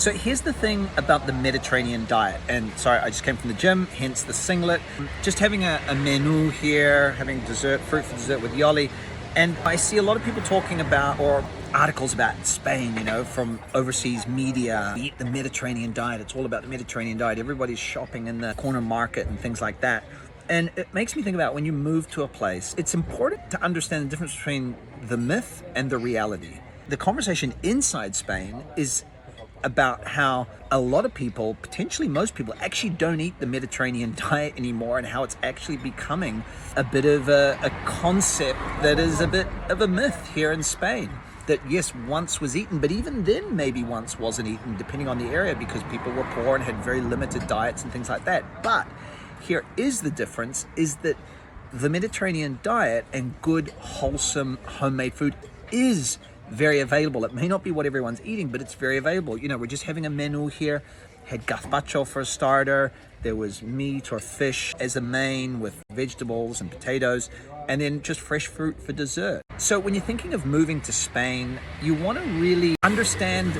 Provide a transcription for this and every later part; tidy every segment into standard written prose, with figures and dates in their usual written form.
So here's the thing about the Mediterranean diet, and sorry, I just came from the gym, hence the singlet. Just having a menu here, having dessert, fruit for dessert with Yoli, and I see a lot of people talking about, or articles about Spain, you know, from overseas media. Eat the Mediterranean diet, it's all about the Mediterranean diet. Everybody's shopping in the corner market and things like that. And it makes me think about when you move to a place, it's important to understand the difference between the myth and the reality. The conversation inside Spain is about how a lot of people, potentially most people, actually don't eat the Mediterranean diet anymore, and how it's actually becoming a bit of a concept that is a bit of a myth here in Spain. That yes, once was eaten, but even then maybe once wasn't eaten, depending on the area, because people were poor and had very limited diets and things like that. But here is the difference, is that the Mediterranean diet and good, wholesome, homemade food is very available. It may not be what everyone's eating, but it's very available. You know, we're just having a menu here. Had gazpacho for a starter. There was meat or fish as a main with vegetables and potatoes, and then just fresh fruit for dessert. So when you're thinking of moving to Spain, you want to really understand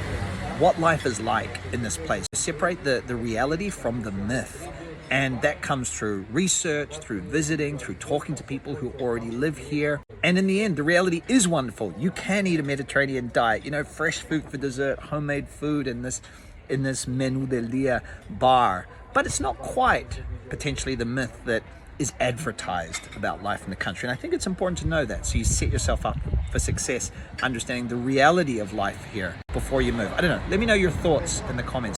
what life is like in this place. Separate the reality from the myth. And that comes through research, through visiting, through talking to people who already live here. And in the end, the reality is wonderful. You can eat a Mediterranean diet, you know, fresh food for dessert, homemade food in this menú del día bar. But it's not quite potentially the myth that is advertised about life in the country. And I think it's important to know that, so you set yourself up for success, understanding the reality of life here before you move. I don't know, let me know your thoughts in the comments.